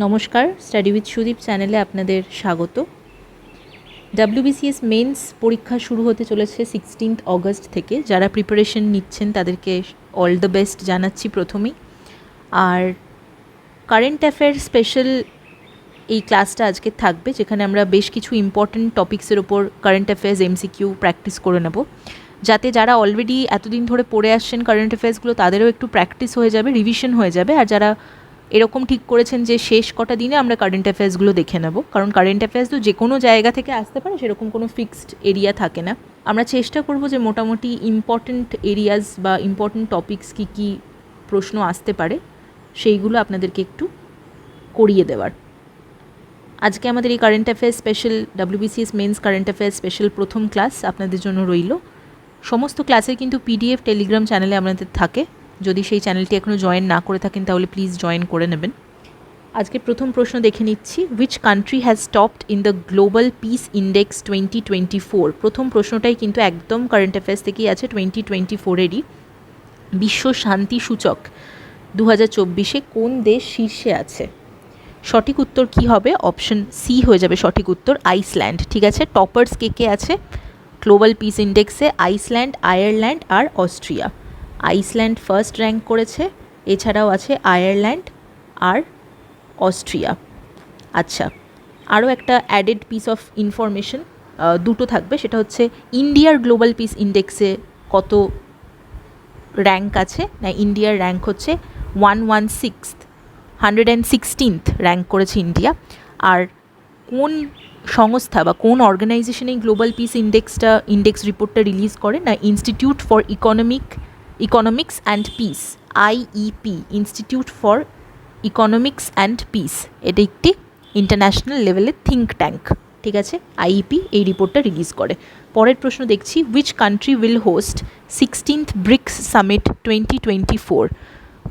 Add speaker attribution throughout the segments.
Speaker 1: নমস্কার, study with Sudip চ্যানেলে আপনাদের স্বাগত। WBCS মেন্স পরীক্ষা শুরু হতে চলেছে 16 অগস্ট থেকে। যারা প্রিপারেশন নিচ্ছেন তাদেরকে অল দ্য বেস্ট জানাচ্ছি প্রথমেই। আর কারেন্ট অ্যাফেয়ার স্পেশাল এই ক্লাসটা আজকে থাকবে, যেখানে আমরা বেশ কিছু ইম্পর্ট্যান্ট টপিক্সের ওপর কারেন্ট অ্যাফেয়ার্স MCQ প্র্যাকটিস করে নেব, যাতে যারা অলরেডি এতদিন ধরে পড়ে আসছেন কারেন্ট অ্যাফেয়ার্সগুলো তাদেরও একটু প্র্যাকটিস হয়ে যাবে, রিভিশন হয়ে যাবে। আর যারা এরকম ঠিক করেছেন যে শেষ কটা দিনে আমরা কারেন্ট অ্যাফেয়ার্সগুলো দেখে নেব, কারণ কারেন্ট অ্যাফেয়ার্স তো যে কোনো জায়গা থেকে আসতে পারে, সেরকম কোনো ফিক্সড এরিয়া থাকে না। আমরা চেষ্টা করব যে মোটামুটি ইম্পর্ট্যান্ট এরিয়াস বা ইম্পর্ট্যান্ট টপিক্স কী কী প্রশ্ন আসতে পারে সেইগুলো আপনাদেরকে একটু করিয়ে দেওয়ার। আজকে আমাদের এই current affairs special WBCS mains current affairs special প্রথম ক্লাস আপনাদের জন্য রইল। সমস্ত ক্লাসের কিন্তু PDF টেলিগ্রাম চ্যানেলে আপনাদের থাকে। যদি সেই চ্যানেলটি এখনও জয়েন না করে থাকেন তাহলে প্লিজ জয়েন করে নেবেন। আজকে প্রথম প্রশ্ন দেখে নিচ্ছি, which country has topped in the global piece index 2024? প্রথম প্রশ্নটাই কিন্তু একদম কারেন্ট অ্যাফেয়ার্স থেকেই আছে, 2024-এরই। বিশ্ব শান্তি সূচক 2024-এ কোন দেশ শীর্ষে আছে? সঠিক উত্তর কি হবে? অপশন সি হয়ে যাবে সঠিক উত্তর, আইসল্যান্ড। ঠিক আছে, টপার্স কে কে আছে গ্লোবাল পিস ইন্ডেক্সে? আইসল্যান্ড, আয়ারল্যান্ড আর অস্ট্রিয়া। আইসল্যান্ড ফার্স্ট র্যাঙ্ক করেছে, এছাড়াও আছে আয়ারল্যান্ড আর অস্ট্রিয়া। আচ্ছা, আরও একটা অ্যাডেড পিস অফ ইনফরমেশন দুটো থাকবে, সেটা হচ্ছে ইন্ডিয়ার গ্লোবাল পিস ইন্ডেক্সে কত র্যাঙ্ক আছে। না, ইন্ডিয়ার র্যাঙ্ক হচ্ছে 116th র্যাঙ্ক করেছে ইন্ডিয়া। আর কোন সংস্থা বা কোন অর্গানাইজেশন এই গ্লোবাল পিস ইন্ডেক্স রিপোর্টটা রিলিজ করে? না, institute for economics and piece, IEP, institute for economics and piece. এটা একটি ইন্টারন্যাশনাল লেভেলের থিঙ্ক ট্যাঙ্ক। ঠিক আছে, IEP এই রিপোর্টটা রিলিজ করে। পরের প্রশ্ন দেখছি, which country will host 16th BRICS summit 2024?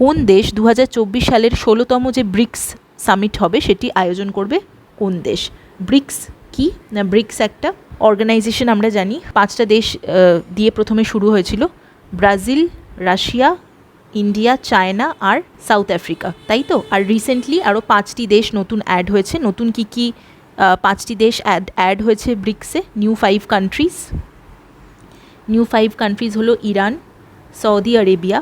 Speaker 1: কোন দেশ 2024 সালের 16তম যে ব্রিক্স সামিট হবে সেটি আয়োজন করবে? কোন দেশ? ব্রিক্স কি না, ব্রিক্স একটা অর্গানাইজেশন, আমরা জানি 5টা দেশ দিয়ে প্রথমে শুরু হয়েছিল, ব্রাজিল, রাশিয়া, ইন্ডিয়া, চায়না আর সাউথ আফ্রিকা, তাই তো? আর রিসেন্টলি আরও 5টি দেশ নতুন অ্যাড হয়েছে। নতুন কী কী 5টি দেশ অ্যাড হয়েছে ব্রিক্সে? নিউ 5 কান্ট্রিজ হলো ইরান, সৌদি আরেবিয়া,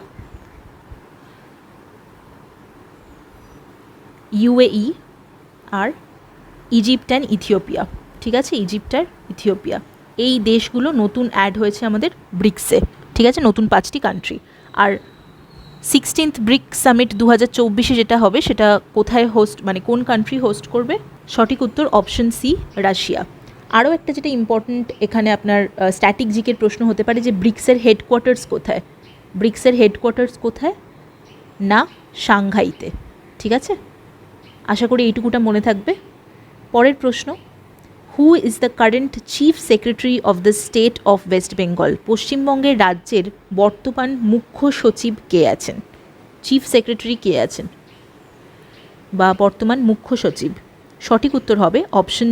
Speaker 1: UAE আর ইজিপ্ট অ্যান্ড ইথিওপিয়া। ঠিক আছে, ইজিপ্ট আর ইথিওপিয়া এই দেশগুলো নতুন অ্যাড হয়েছে আমাদের ব্রিক্সে। ঠিক আছে, নতুন 5টি কান্ট্রি। আর 16th ব্রিক্স সামিট 2024-এ যেটা হবে সেটা কোথায় হোস্ট, মানে কোন কান্ট্রি হোস্ট করবে? সঠিক উত্তর অপশন সি, রাশিয়া। আরও একটা যেটা ইম্পর্ট্যান্ট এখানে আপনার স্ট্যাটিক জিকের প্রশ্ন হতে পারে যে ব্রিক্সের হেডকোয়ার্টার্স কোথায়? ব্রিক্সের হেডকোয়ার্টার্স কোথায়? না, সাংহাইতে। ঠিক আছে, আশা করি এইটুকুটা মনে থাকবে। পরের প্রশ্ন, who is the current chief secretary of the state of West Bengal? পশ্চিমবঙ্গের রাজ্যের বর্তমান মুখ্য সচিব কে আছেন? চিফ সেক্রেটারি কে আছেন বা বর্তমান মুখ্য সচিব? সঠিক উত্তর হবে অপশন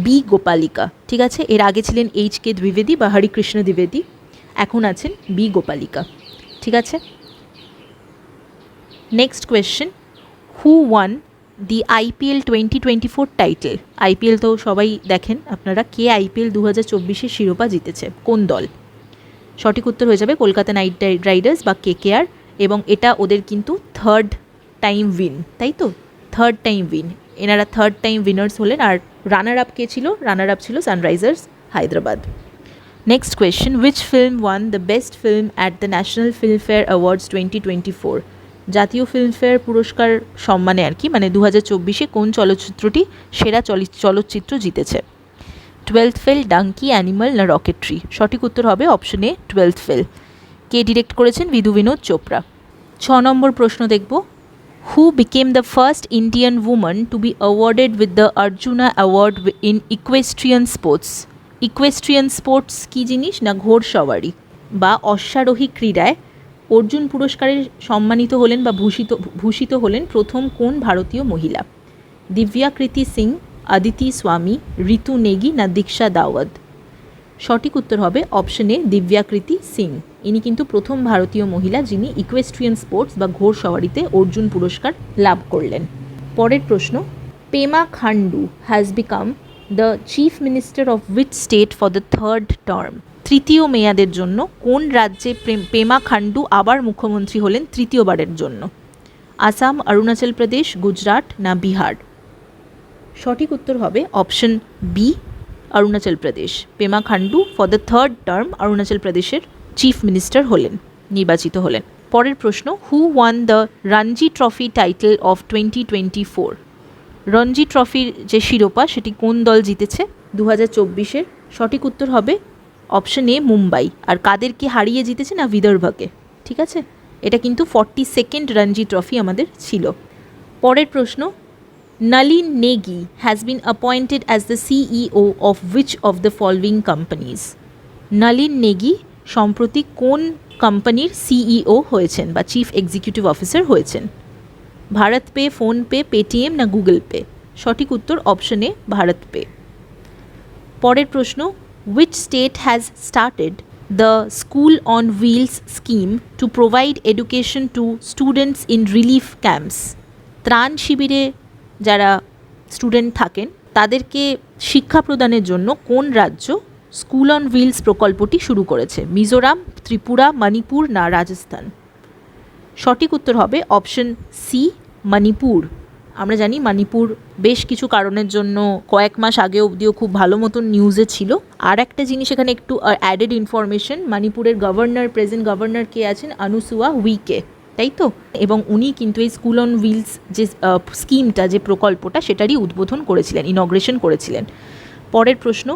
Speaker 1: বি গোপালিকা। ঠিক আছে, এর আগে ছিলেন HK দ্বিবেদী বা হরিকৃষ্ণ দ্বিবেদী, এখন আছেন বি গোপালিকা। ঠিক আছে, নেক্সট কোয়েশ্চেন, হু ওয়ান দি IPL 2024 টাইটেল? IPL তো সবাই দেখেন আপনারা, কে IPL 2024-এর শিরোপা জিতেছে? কোন দল? সঠিক উত্তর হয়ে যাবে কলকাতা নাইট রাইডার্স বা KKR, এবং এটা ওদের কিন্তু থার্ড টাইম উইন, তাই তো? থার্ড টাইম উইন, এনারা থার্ড টাইম উইনার্স হলেন। আর রানার আপ কে ছিল? রানার আপ ছিল Sunrisers Hyderabad. Next question, which film one the best film at the national Filmfare awards 2024? জাতীয় ফিল্মফেয়ার পুরস্কার সম্মানে আর কি, মানে 2024-এ কোন চলচ্চিত্রটি সেরা চলচ্চিত্র জিতেছে? 12th ফেল, ডাঙ্কি, অ্যানিমাল না রকেট্রি? সঠিক উত্তর হবে অপশন এ, 12th ফেল। কে ডিরেক্ট করেছেন? বিধু বিনোদ চোপড়া। 6 নম্বর প্রশ্ন দেখব, who became the first Indian women to be awarded with the Arjuna award in equestrian sports? Equestrian sports কী জিনিস? না, ঘোড়সওয়ারি বা অশ্বারোহী ক্রীড়ায় অর্জুন পুরস্কারে সম্মানিত হলেন বা ভূষিত হলেন প্রথম কোন ভারতীয় মহিলা? দিব্যাকৃতি সিং, আদিতি স্বামী, ঋতু নেগি না দীক্ষা দাওয়াত? সঠিক উত্তর হবে অপশন এ, দিব্যাকৃতি সিং। ইনি কিন্তু প্রথম ভারতীয় মহিলা যিনি ইকুয়েস্ট্রিয়ান স্পোর্টস বা ঘোড়সওয়ারিতে অর্জুন পুরস্কার লাভ করলেন। পরের প্রশ্ন, Pema Khandu has become the chief minister of which state for the third term? তৃতীয় মেয়াদের জন্য কোন রাজ্যে পেমা খান্ডু আবার মুখ্যমন্ত্রী হলেন তৃতীয়বারের জন্য? আসাম, অরুণাচল প্রদেশ, গুজরাট না বিহার? সঠিক উত্তর হবে option B, Arunachal Pradesh. Pema Khandu for the third term Arunachal প্রদেশের চিফ মিনিস্টার হলেন, নির্বাচিত হলেন। পরের প্রশ্ন, who won the Ranji trophy title of 2024? Ranji ট্রফির যে শিরোপা সেটি কোন দল জিতেছে 2024-এর? সঠিক উত্তর হবে অপশন এ, মুম্বাই। আর কাদেরকে হারিয়ে জিতেছে না, বিদর্ভকে। ঠিক আছে, এটা কিন্তু 42nd রঞ্জি ট্রফি আমাদের ছিল। পরের প্রশ্ন, Nalin Nikki has been appointed as the CEO of which of the following companies? Nalin Nikki সম্প্রতি কোন কোম্পানির সিইও হয়েছেন বা চিফ এক্সিকিউটিভ অফিসার হয়েছেন? ভারত পে, ফোনপে, পেটিএম না গুগল পে? সঠিক উত্তর অপশন এ, ভারত পে। পরের প্রশ্ন, which state has started the School on Wheels scheme to provide education to students in relief camps? ত্রাণ শিবিরে যারা স্টুডেন্ট থাকেন তাদেরকে শিক্ষা প্রদানের জন্য কোন রাজ্য স্কুল অন হুইলস প্রকল্পটি শুরু করেছে? মিজোরাম, ত্রিপুরা, মণিপুর না রাজস্থান? সঠিক উত্তর হবে অপশন সি, মণিপুর। আমরা জানি মণিপুর বেশ কিছু কারণের জন্য কয়েক মাস আগে অবধিও খুব ভালো মতন নিউজে ছিল। আর একটা জিনিস এখানে একটু অ্যাডেড ইনফরমেশন, মণিপুরের গভর্নর, প্রেজেন্ট গভর্নর কে আছেন? আনুসুয়া উইকে, তাই তো? এবং উনি কিন্তু এই স্কুল অন হুইলস যে স্কিমটা, যে প্রকল্পটা, সেটারই উদ্বোধন করেছিলেন, ইনগ্রেশন করেছিলেন। পরের প্রশ্ন,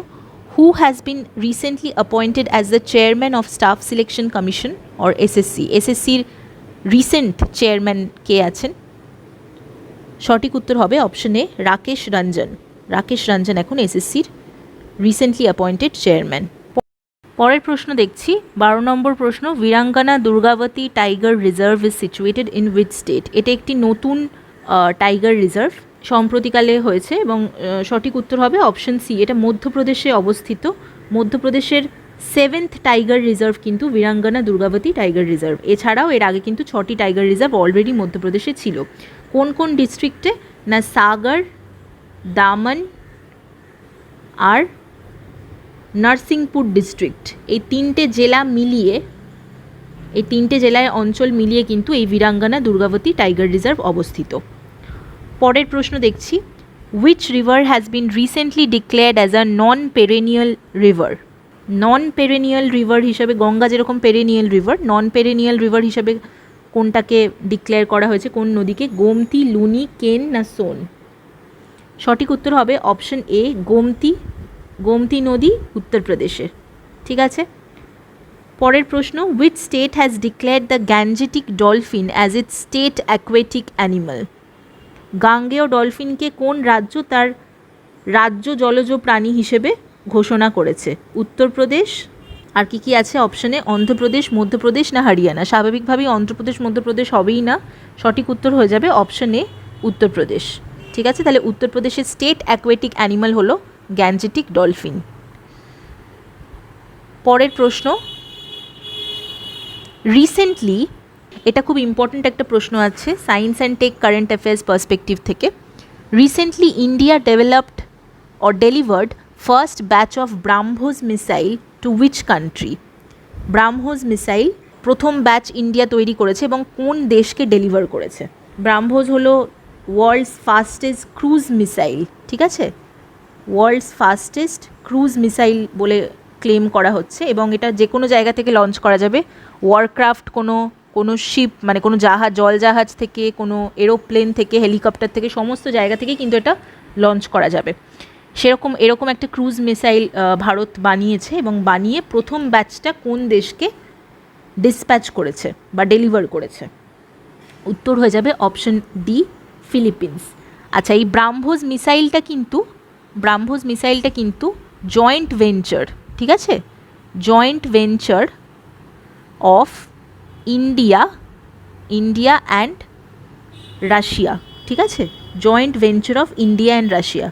Speaker 1: who has been recently appointed as the chairman of staff selection commission or SSC? এসএসসির রিসেন্ট চেয়ারম্যান কে আছেন? সঠিক উত্তর হবে অপশন এ, রাকেশ রঞ্জন। রাকেশ রঞ্জন এখন এসএসসির রিসেন্টলি অ্যাপয়েন্টেড চেয়ারম্যান। পরের প্রশ্ন দেখছি, 12 নম্বর প্রশ্ন, Veerangana Durgavati tiger reserve is situated in which state? এটা একটি নতুন টাইগার রিজার্ভ, সম্প্রতিকালে হয়েছে এবং সঠিক উত্তর হবে অপশন সি, এটা মধ্যপ্রদেশে অবস্থিত। মধ্যপ্রদেশের 7th টাইগার রিজার্ভ কিন্তু বীরাঙ্গনা দুর্গাবতী টাইগার রিজার্ভ। এছাড়াও এর আগে কিন্তু 6টি টাইগার রিজার্ভ অলরেডি মধ্যপ্রদেশে ছিল। কোন কোন ডিস্ট্রিক্টে? না সাগর, দামন আর নরসিংপুর ডিস্ট্রিক্ট। এই তিনটে জেলা মিলিয়ে, এই তিনটে জেলায় অঞ্চল মিলিয়ে কিন্তু এই বীরাঙ্গনা দুর্গাবতী টাইগার রিজার্ভ অবস্থিত। পরের প্রশ্ন দেখছি, which river has been recently declared as a non perennial river? Non perennial river হিসাবে, গঙ্গা যেরকম perennial river, non perennial river হিসাবে কোনটাকে ডিক্লেয়ার করা হয়েছে? কোন নদীকে? গোমতী, লুনি, কেন না সোন? সঠিক উত্তর হবে অপশন এ, গোমতী। গোমতী নদী উত্তরপ্রদেশের। ঠিক আছে। পরের প্রশ্ন, which state has declared the Gangetic dolphin as it's state aquatic animal? গাঙ্গেয় ডলফিনকে কোন রাজ্য তার রাজ্য জলজ প্রাণী হিসেবে ঘোষণা করেছে? উত্তরপ্রদেশ। আর কি কি আছে অপশনে? অন্ধ্রপ্রদেশ, মধ্যপ্রদেশ না হরিয়ানা? স্বাভাবিকভাবেই অন্ধ্রপ্রদেশ, মধ্যপ্রদেশ হবেই না, সঠিক উত্তর হয়ে যাবে অপশন এ, উত্তরপ্রদেশ। ঠিক আছে, তাহলে উত্তরপ্রদেশের স্টেট অ্যাকোয়াটিক অ্যানিমাল হলো গ্যাঞ্জেটিক ডলফিন। পরের প্রশ্ন, রিসেন্টলি, এটা খুব ইম্পর্ট্যান্ট একটা প্রশ্ন আছে science and tech current affairs perspective থেকে। Recently India developed or delivered first batch of BrahMos missile to which country? BrahMos missile প্রথম ব্যাচ ইন্ডিয়া তৈরি করেছে এবং কোন দেশকে ডেলিভার করেছে? ব্রাহ্মোস হলো ওয়ার্ল্ডস ফাস্টেস্ট ক্রুজ মিসাইল। ঠিক আছে, ওয়ার্ল্ডস ফাস্টেস্ট ক্রুজ মিসাইল বলে ক্লেম করা হচ্ছে এবং এটা যে কোনো জায়গা থেকে লঞ্চ করা যাবে। ওয়ারক্রাফট, কোনো শিপ, মানে কোনো জাহাজ, জল জাহাজ থেকে, কোনো এরোপ্লেন থেকে, হেলিকপ্টার থেকে, সমস্ত জায়গা থেকেই কিন্তু এটা লঞ্চ করা যাবে। এরকম একটা ক্রুজ মিসাইল ভারত বানিয়েছে এবং বানিয়ে প্রথম ব্যাচটা কোন দেশকে ডিসপ্যাচ করেছে বা ডেলিভার করেছে? উত্তর হয়ে যাবে অপশন ডি, ফিলিপিন্স। আচ্ছা, এই ব্রাহ্মোস মিসাইলটা কিন্তু জয়েন্ট ভেঞ্চার, ঠিক আছে, joint venture of India and Russia. ঠিক আছে, joint venture of India and Russia.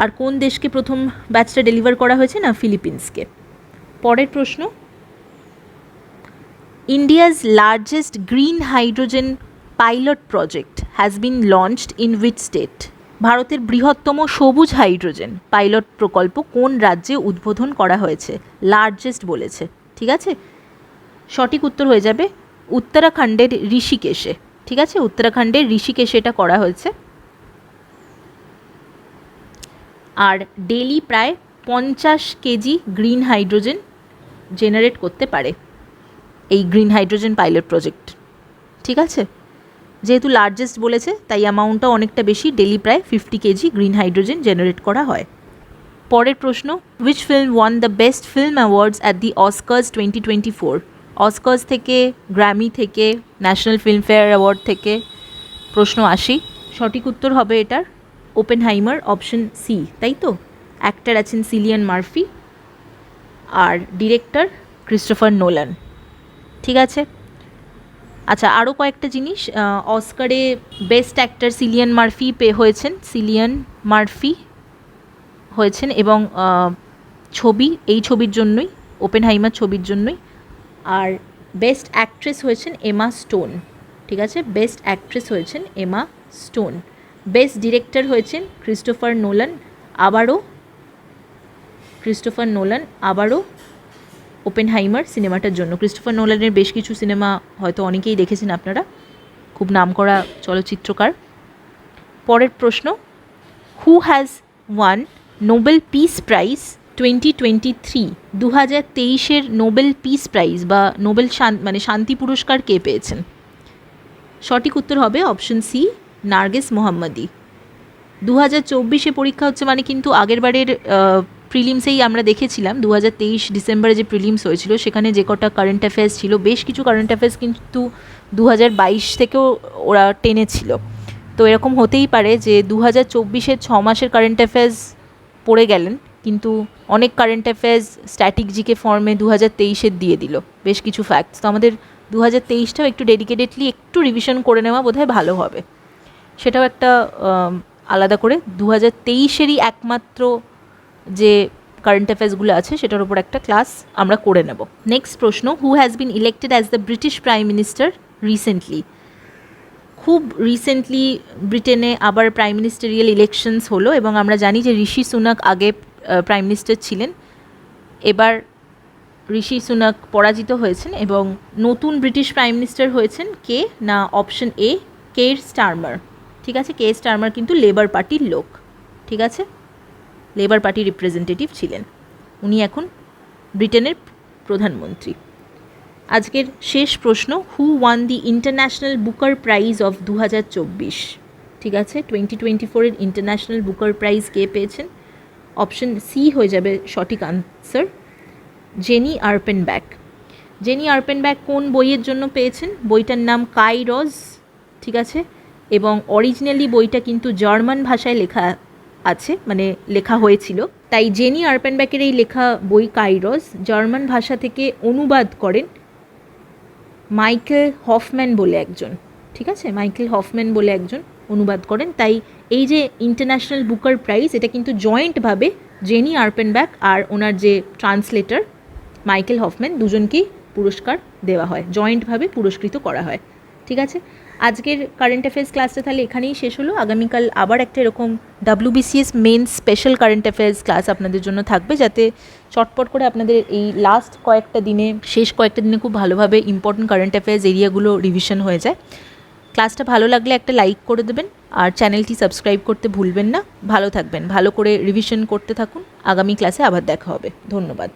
Speaker 1: আর কোন দেশকে প্রথম ব্যাচটা ডেলিভার করা হয়েছে? না, ফিলিপিন্সকে। পরের প্রশ্ন, India's largest green hydrogen pilot project has been launched in which state? ভারতের বৃহত্তম সবুজ হাইড্রোজেন পাইলট প্রকল্প কোন রাজ্যে উদ্বোধন করা হয়েছে? লার্জেস্ট বলেছে, ঠিক আছে। সঠিক উত্তর হয়ে যাবে উত্তরাখণ্ডের ঋষিকেশে, ঠিক আছে, উত্তরাখণ্ডের ঋষিকেশে এটা করা হয়েছে। আর ডেলি প্রায় 50 কেজি গ্রিন হাইড্রোজেন জেনারেট করতে পারে এই গ্রিন হাইড্রোজেন পাইলট প্রজেক্ট, ঠিক আছে। যেহেতু লার্জেস্ট বলেছে তাই অ্যামাউন্টটা অনেকটা বেশি, ডেলি প্রায় 50 কেজি গ্রিন হাইড্রোজেন জেনারেট করা হয়। পরের প্রশ্ন, which film one the best film awards at the অস্কার্স 2024? অস্কার্স থেকে, গ্র্যামি থেকে, ন্যাশনাল ফিল্মফেয়ার অ্যাওয়ার্ড থেকে প্রশ্ন আসি। সঠিক উত্তর হবে এটার ওপেনহাইমার, অপশন সি, তাই তো। অ্যাক্টর আছেন সিলিয়ান মার্ফি আর ডিরেক্টর ক্রিস্টোফার নোলান, ঠিক আছে। আচ্ছা, আরও কয়েকটা জিনিস, অস্কারে বেস্ট অ্যাক্টর সিলিয়ান মার্ফি হয়েছেন এবং এই ছবির জন্যই, ওপেনহাইমার ছবির জন্যই। আর বেস্ট অ্যাক্ট্রেস হয়েছেন এমা স্টোন, ঠিক আছে, বেস্ট অ্যাক্ট্রেস হয়েছেন এমা স্টোন। বেস্ট ডিরেক্টর হয়েছেন ক্রিস্টোফার নোলান আবারও ওপেনহাইমার সিনেমাটার জন্য। ক্রিস্টোফার নোলানের বেশ কিছু সিনেমা হয়তো অনেকেই দেখেছেন আপনারা, খুব নামকরা চলচ্চিত্রকার। পরের প্রশ্ন, who has one Nobel peace prize 2023? 2023 Nobel peace prize বা নোবেল শান্তি পুরস্কার কে পেয়েছেন? সঠিক উত্তর হবে অপশন সি, নার্গিস মোহাম্মদী। 2024 পরীক্ষা হচ্ছে মানে কিন্তু আগেরবারের প্রিলিমসেই আমরা দেখেছিলাম 2023 ডিসেম্বরে যে প্রিলিমস হয়েছিল সেখানে যে কটা কারেন্ট অ্যাফেয়ার্স ছিল, বেশ কিছু কারেন্ট অ্যাফেয়ার্স কিন্তু 2022 থেকেও ওরা টেনেছিল। তো এরকম হতেই পারে যে 2024 ছ মাসের কারেন্ট অ্যাফেয়ার্স পড়ে গেলেন, কিন্তু অনেক কারেন্ট অ্যাফেয়ার্স স্ট্যাটিক জিকে ফর্মে 2023 দিয়ে দিল বেশ কিছু ফ্যাক্টস। তো আমাদের 2023টাও একটু ডেডিকেটেডলি একটু রিভিশন করে নেওয়া বোধহয় ভালো হবে। সেটাও একটা আলাদা করে 2023 একমাত্র যে কারেন্ট অ্যাফেয়ার্সগুলো আছে সেটার উপর একটা ক্লাস আমরা করে নেব। নেক্সট প্রশ্ন, who has been elected as the British prime minister recently? খুব রিসেন্টলি ব্রিটেনে আবার প্রাইম মিনিস্টারিয়াল ইলেকশনস হলো এবং আমরা জানি যে ঋষি সুনাক আগে প্রাইম মিনিস্টার ছিলেন, এবার ঋষি সুনাক পরাজিত হয়েছেন এবং নতুন ব্রিটিশ প্রাইম মিনিস্টার হয়েছেন কে না, অপশন এ, কের স্টারমার, ঠিক আছে। কের স্টারমার কিন্তু লেবার পার্টির লোক, ঠিক আছে, লেবার পার্টির রিপ্রেজেন্টেটিভ ছিলেন, উনি এখন ব্রিটেনের প্রধানমন্ত্রী। আজকের শেষ প্রশ্ন, who won the international Booker prize of 2024? ঠিক আছে, 2024 ইন্টারন্যাশনাল বুকার প্রাইজ কে পেয়েছেন? অপশন সি হয়ে যাবে সঠিক আনসার, জেনি আর্পেনব্যাক। জেনি আর্পেনব্যাক কোন বইয়ের জন্য পেয়েছেন? বইটার নাম কাইরজ, ঠিক আছে, এবং অরিজিনালি বইটা কিন্তু জার্মান ভাষায় লেখা আছে, মানে লেখা হয়েছিল, তাই জেনি আর্পেনব্যাকের এই লেখা বই কাইরজ জার্মান ভাষা থেকে অনুবাদ করেন মাইকেল হফম্যান বলে একজন, ঠিক আছে, মাইকেল হফম্যান বলে একজন অনুবাদ করেন। তাই এই যে ইন্টারন্যাশনাল বুকার প্রাইজ এটা কিন্তু জয়েন্টভাবে জেনি আর্পেনব্যাক আর ওনার যে ট্রান্সলেটর মাইকেল হফম্যান দুজনকেই পুরস্কার দেওয়া হয়, জয়েন্টভাবে পুরস্কৃত করা হয়, ঠিক আছে। আজকের কারেন্ট অ্যাফেয়ার্স ক্লাসটা তাহলে এখানেই শেষ হলো। আগামীকাল আবার একটা এরকম WBCS mains special current affairs class আপনাদের জন্য থাকবে, যাতে চটপট করে আপনাদের এই শেষ কয়েকটা দিনে খুব ভালোভাবে ইম্পর্টেন্ট কারেন্ট অ্যাফেয়ার্স এরিয়াগুলো রিভিশন হয়ে যায়। ক্লাসটা ভালো লাগলে একটা লাইক করে দেবেন আর চ্যানেলটি সাবস্ক্রাইব করতে ভুলবেন না। ভালো থাকবেন, ভালো করে রিভিশন করতে থাকুন। আগামী ক্লাসে আবার দেখা হবে। ধন্যবাদ।